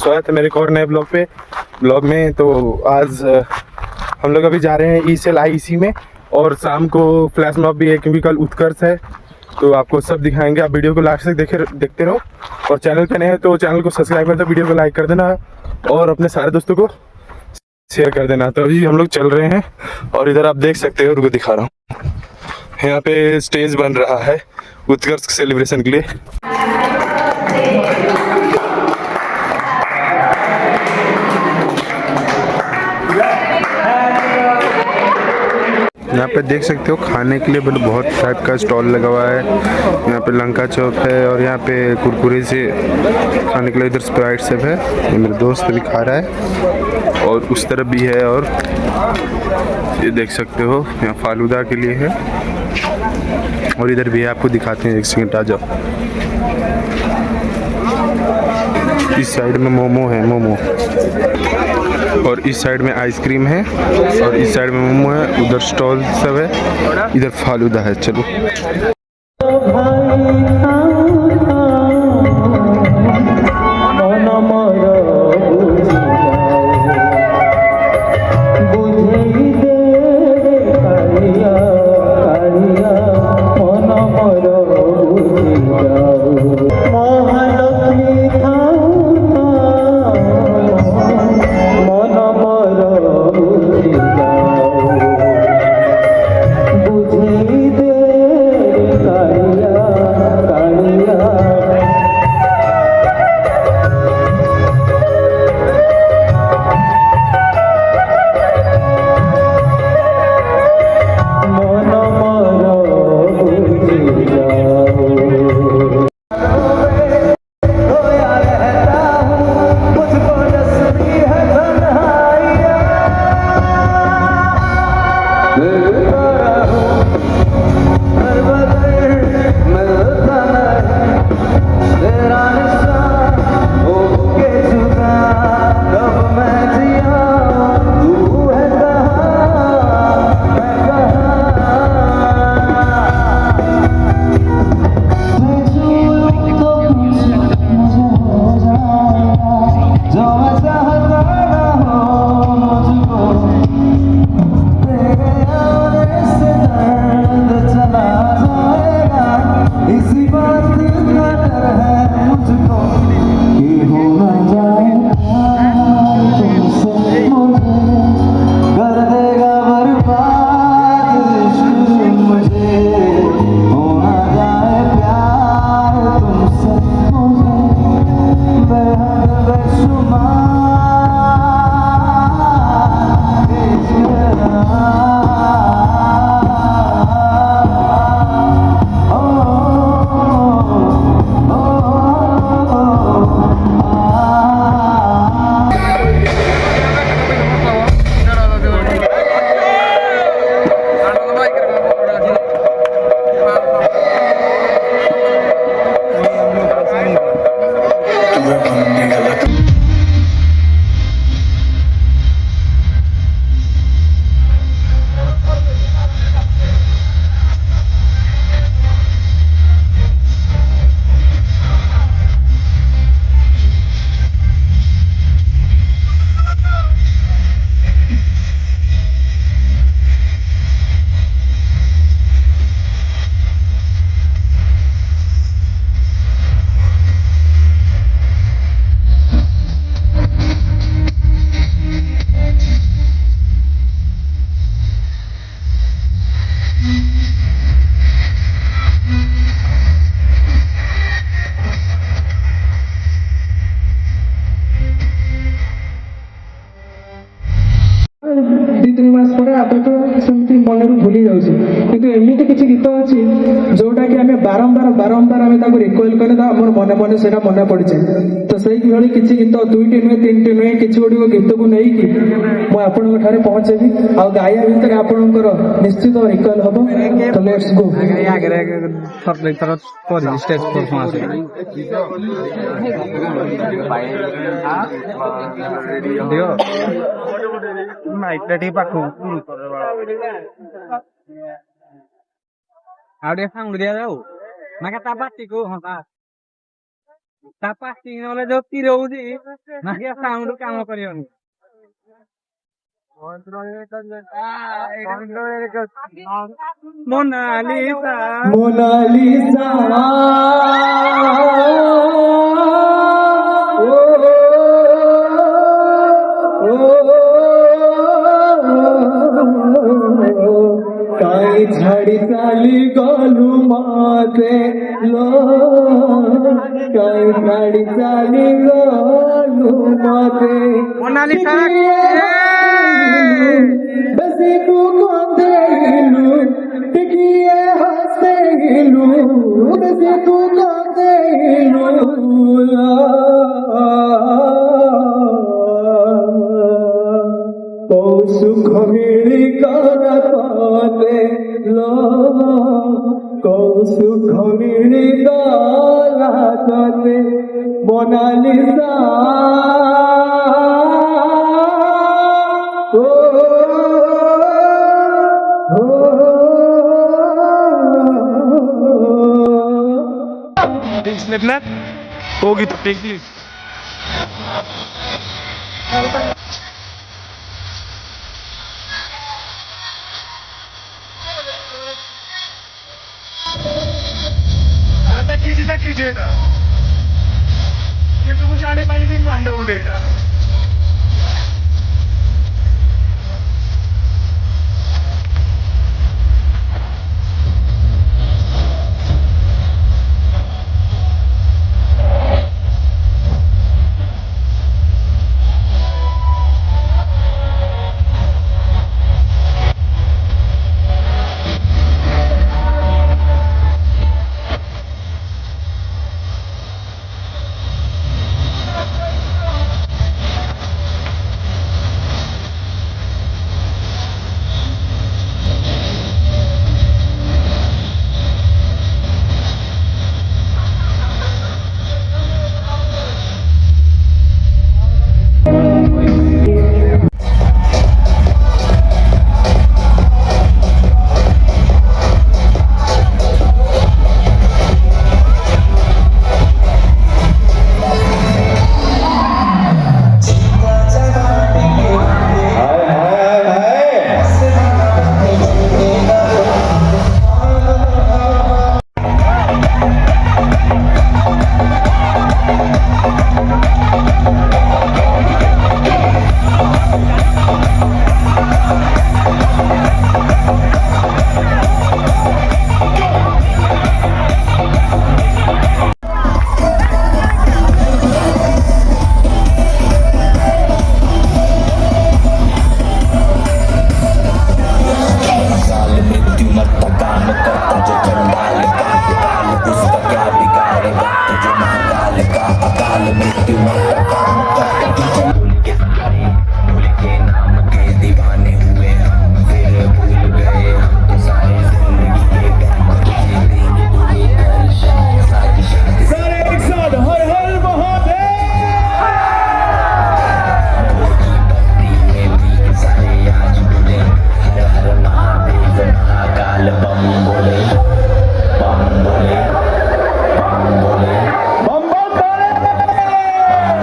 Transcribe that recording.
स्वागत है मेरे एक और नए ब्लॉग में। तो आज हम लोग अभी जा रहे हैं ईसेल आईसी में, और शाम को फ्लैश मॉब भी है क्योंकि कल उत्कर्ष है। तो आपको सब दिखाएंगे, आप वीडियो को लास्ट तक देखते रहो। और चैनल पे नए हैं तो चैनल को सब्सक्राइब कर दो, वीडियो को लाइक कर देना और अपने सारे दोस्तों को शेयर कर देना। तो अभी हम लोग चल रहे हैं और इधर आप देख सकते हो, रुको दिखा रहा हूँ। यहाँ पे स्टेज बन रहा है उत्कर्ष सेलिब्रेशन के लिए। यहाँ पे देख सकते हो खाने के लिए बहुत टाइप का स्टॉल लगा हुआ है। यहाँ पे लंका चौक है और यहाँ पे कुरकुरे से खाने के लिए इधर स्प्राइट सब है। ये मेरे दोस्त भी खा रहा है और उस तरफ भी है। और ये देख सकते हो यहाँ फालूदा के लिए है और इधर भी है, आपको दिखाते हैं। एक सेकंड आ जाओ। इस साइड में मोमो है, मोमो, और इस साइड में आइसक्रीम है और इस साइड में मोमो है। उधर स्टॉल सब है, इधर फालूदा है। चलो तीन मास पर आगे तो सेमती मन भूली जाऊँगी, किंतु एमती किसी गीत अच्छी जोटा कि आम बारंबार बारंबार आम रिक्वेल कले आम मन मन से मन पड़े। तो सही भाई किसी गीत दुईटी नुहे तीन टी नुहे कि गुड़ गीत को लेकिन मुझे पहुंचेबी आ गाया भितर आपंकर निश्चित रिक्वेल हम। तो let's go. Stage performance mic टी पाखु आउटे सांग दिया जाऊ ना क्या बाटी को हाँ ତା ପାଟି ନହେଲେ ଯୋଉ ଚିରଉଛି ଇଏ ସାଉଣ୍ଡ କାମ କରିବନି। ମୋନାଲିସା মোনালিসা কাই ছাড়ি চালি গলু মাতে লো কাই ছাড়ি চালি গলু মাতে মোনালিসা বসে তু কোন্দে গেলু টিকিয়ে হাসতে গেলু বসে তু কোন্দে গেলু ও সুখ মিলি করা পাতে লো কো সুখ মিলি করা পাতে মোনালিসা ও Slipknot होगी तो फेंक दी कीजिएगा ये तो कुछ आने पानी भी मांडा उड़ेगा